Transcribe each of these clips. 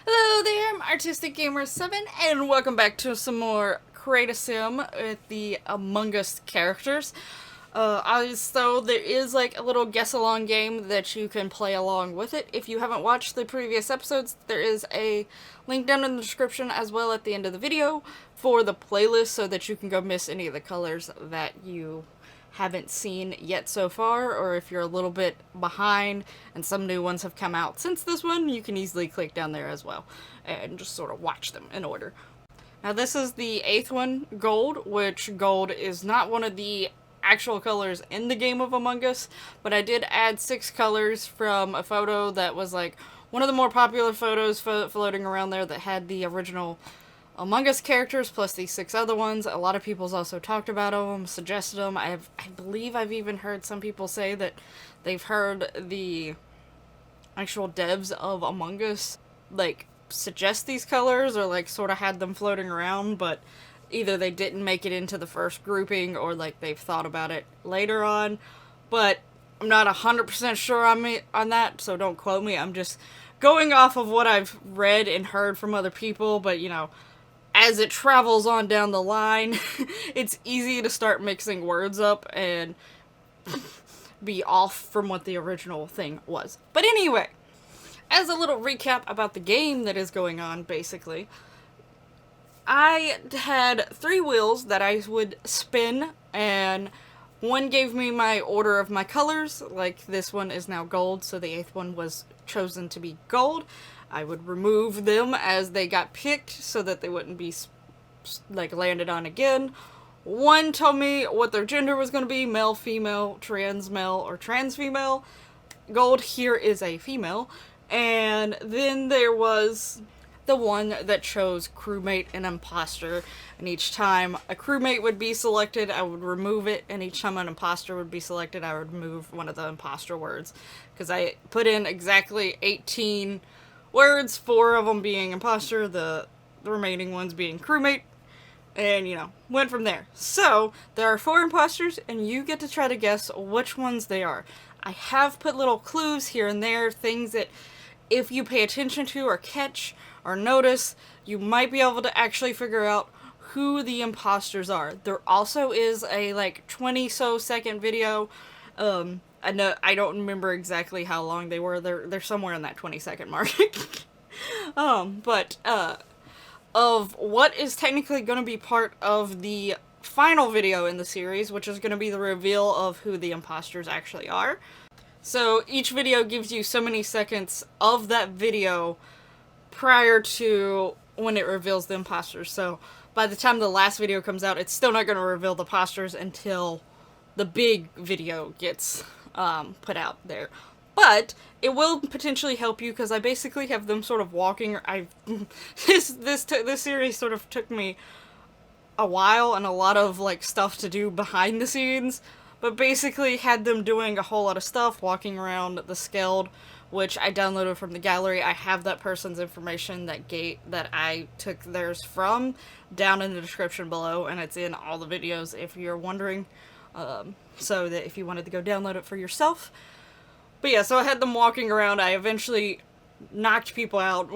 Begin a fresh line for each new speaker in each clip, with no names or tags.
Hello there, I'm Artistic Gamer 7, and welcome back to some more Create a Sim with the Among Us characters. So there is like a little guess along game that you can play along with it. If you haven't watched the previous episodes, there is a link down in the description as well at the end of the video for the playlist so that you can go miss any of the colors that you haven't seen yet so far, or if you're a little bit behind and some new ones have come out since this one, you can easily click down there as well and just sort of watch them in order. Now this is the 8th one, Gold, which gold is not one of the actual colors in the game of Among Us, but I did add 6 colors from a photo that was like one of the more popular photos floating around there that had the original Among Us characters plus these 6 other ones. A lot of people's also talked about them, suggested them. I believe I've even heard some people say that they've heard the actual devs of Among Us like suggest these colors or like sort of had them floating around, but either they didn't make it into the first grouping or like they've thought about it later on. But I'm not 100% sure on that, so don't quote me. I'm just going off of what I've read and heard from other people, but you know, as it travels on down the line, it's easy to start mixing words up and be off from what the original thing was. But anyway, as a little recap about the game that is going on, basically, I had 3 wheels that I would spin, and one gave me my order of my colors, like this one is now gold, so the 8th one was chosen to be gold. I would remove them as they got picked so that they wouldn't be like landed on again. One told me what their gender was going to be, male, female, trans male, or trans female. Gold here is a female. And then there was the one that chose crewmate and impostor, and each time a crewmate would be selected, I would remove it, and each time an impostor would be selected, I would remove one of the impostor words. Because I put in exactly 18 words, 4 of them being impostor, the remaining ones being crewmate, and, you know, went from there. So, there are 4 imposters, and you get to try to guess which ones they are. I have put little clues here and there, things that if you pay attention to or catch or notice, you might be able to actually figure out who the imposters are. There also is a like 20-so-second video. I know I don't remember exactly how long they were. They're somewhere in that 20-second mark. But of what is technically going to be part of the final video in the series, which is going to be the reveal of who the imposters actually are. So each video gives you so many seconds of that video prior to when it reveals the imposters. So by the time the last video comes out, it's still not going to reveal the imposters until the big video gets put out there. But it will potentially help you because I basically have them sort of walking. This series sort of took me a while and a lot of like stuff to do behind the scenes, but basically had them doing a whole lot of stuff, walking around the Skeld, which I downloaded from the gallery. I have that person's information that I took theirs from down in the description below, and it's in all the videos if you're wondering, so that if you wanted to go download it for yourself. But yeah, so I had them walking around. I eventually knocked people out.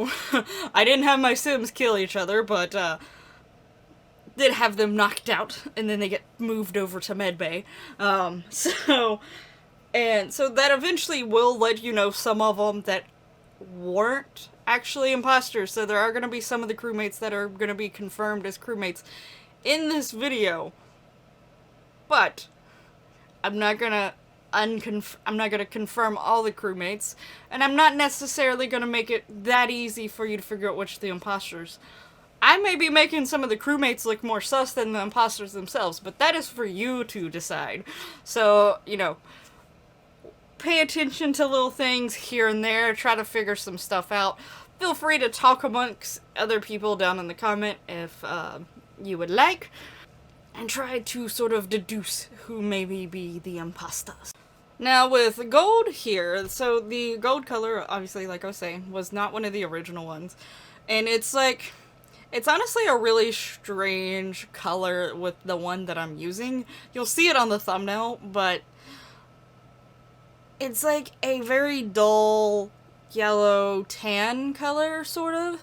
I didn't have my Sims kill each other, but did have them knocked out, and then they get moved over to medbay. So that eventually will let you know some of them that weren't actually imposters. So there are going to be some of the crewmates that are going to be confirmed as crewmates in this video. But I'm not going to confirm all the crewmates, and I'm not necessarily going to make it that easy for you to figure out which are the imposters. I may be making some of the crewmates look more sus than the imposters themselves, but that is for you to decide. So, you know, pay attention to little things here and there, try to figure some stuff out. Feel free to talk amongst other people down in the comment if you would like, and try to sort of deduce who maybe be the imposters. Now with gold here, so the gold color, obviously, like I was saying, was not one of the original ones. And it's like, it's honestly a really strange color with the one that I'm using. You'll see it on the thumbnail, but it's like a very dull yellow tan color, sort of.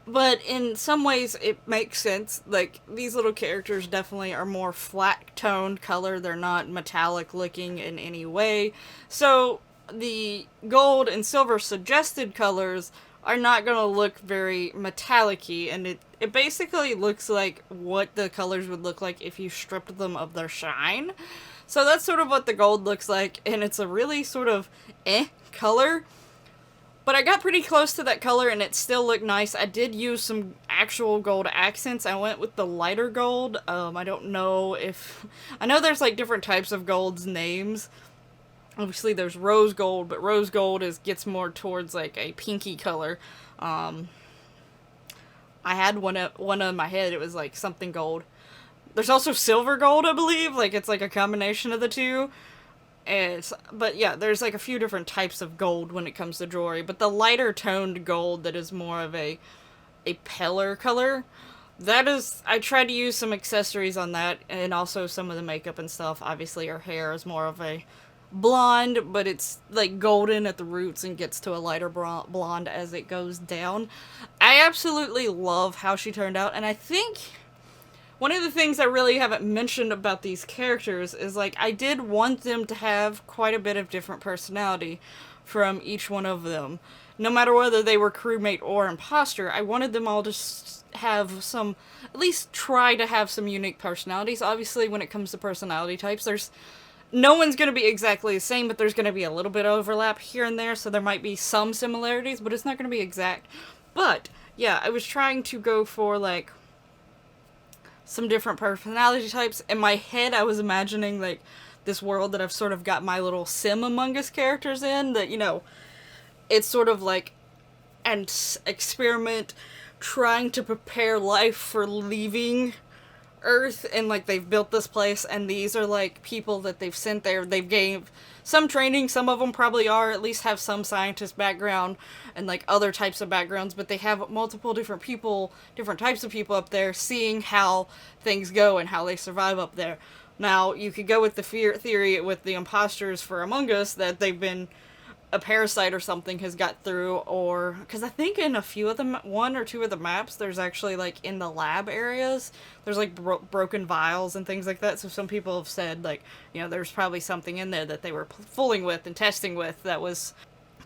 But in some ways, it makes sense. Like, these little characters definitely are more flat-toned color. They're not metallic-looking in any way. So, the gold and silver suggested colors are not going to look very metallic-y. And it basically looks like what the colors would look like if you stripped them of their shine. So that's sort of what the gold looks like. And it's a really sort of color. But I got pretty close to that color and it still looked nice. I did use some actual gold accents. I went with the lighter gold. I don't know if... I know there's like different types of gold's names. Obviously there's rose gold, but rose gold gets more towards like a pinky color. I had one in my head. It was like something gold. There's also silver gold, I believe. Like it's like a combination of the two. But yeah, there's like a few different types of gold when it comes to jewelry, but the lighter toned gold that is more of a paler color, that is, I tried to use some accessories on that, and also some of the makeup and stuff. Obviously her hair is more of a blonde, but it's like golden at the roots and gets to a lighter blonde as it goes down. I absolutely love how she turned out, and I think one of the things I really haven't mentioned about these characters is, like, I did want them to have quite a bit of different personality from each one of them. No matter whether they were crewmate or imposter, I wanted them all to have some, at least try to have some unique personalities. Obviously, when it comes to personality types, no one's going to be exactly the same, but there's going to be a little bit of overlap here and there, so there might be some similarities, but it's not going to be exact. But, yeah, I was trying to go for, like, some different personality types. In my head, I was imagining, like, this world that I've sort of got my little sim Among Us characters in, that, you know, it's sort of like an experiment trying to prepare life for leaving Earth, and, like, they've built this place, and these are, like, people that they've sent there. They've gave some training, some of them probably at least have some scientist background, and, like, other types of backgrounds, but they have multiple different types of people up there, seeing how things go and how they survive up there. Now, you could go with the theory with the imposters for Among Us, that they've been a parasite or something has got through, or because I think in a few of them, one or two of the maps, there's actually, like, in the lab areas, there's like broken vials and things like that. So some people have said, like, you know, there's probably something in there that they were fooling with and testing with that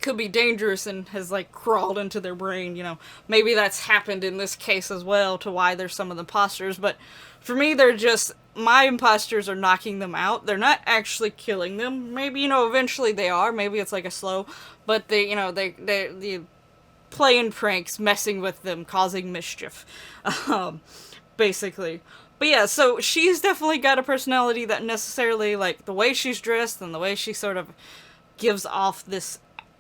could be dangerous and has, like, crawled into their brain. You know, maybe that's happened in this case as well, to why there's some of the imposters. But for me, my imposters are knocking them out. They're not actually killing them. Maybe, you know, eventually they are. Maybe it's like a slow, but they, you know, they playing pranks, messing with them, causing mischief, basically. But yeah, so she's definitely got a personality that necessarily, like, the way she's dressed and the way she sort of gives off this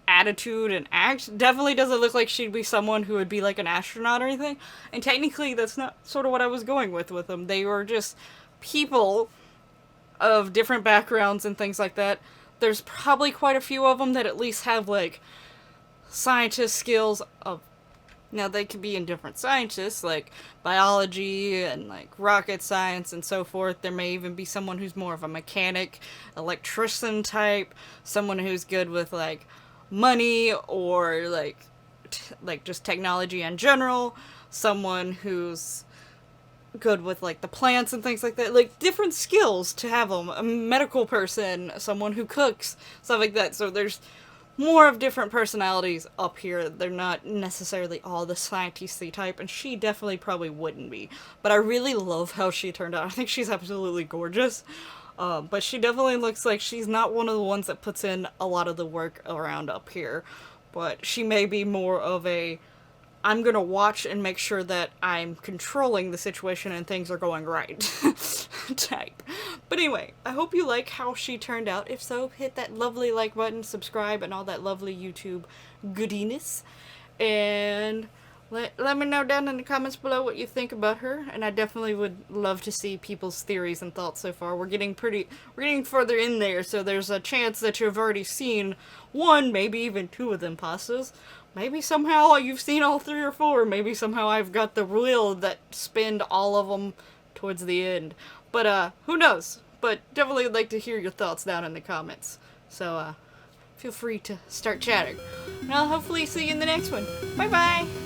attitude and act definitely doesn't look like she'd be someone who would be like an astronaut or anything. And technically that's not sort of what I was going with them. They were just people of different backgrounds and things like that. There's probably quite a few of them that at least have, like, scientist skills of... Now, they could be in different scientists, like biology and, like, rocket science and so forth. There may even be someone who's more of a mechanic, electrician type, someone who's good with, like, money or, like just technology in general, someone who's good with, like, the plants and things like that. Like, different skills to have them. A medical person, someone who cooks, stuff like that. So there's more of different personalities up here. They're not necessarily all the scientisty type, and she definitely probably wouldn't be. But I really love how she turned out. I think she's absolutely gorgeous. But she definitely looks like she's not one of the ones that puts in a lot of the work around up here. But she may be more of a, I'm gonna watch and make sure that I'm controlling the situation and things are going right type. But anyway, I hope you like how she turned out. If so, hit that lovely like button, subscribe, and all that lovely YouTube goodiness. And let me know down in the comments below what you think about her, and I definitely would love to see people's theories and thoughts so far. We're getting further in there, so there's a chance that you've already seen one, maybe even two of the imposters. Maybe somehow you've seen all 3 or 4. Maybe somehow I've got the wheel that spinned all of them towards the end. But, who knows? But definitely would like to hear your thoughts down in the comments. So, feel free to start chatting. And I'll hopefully see you in the next one. Bye bye!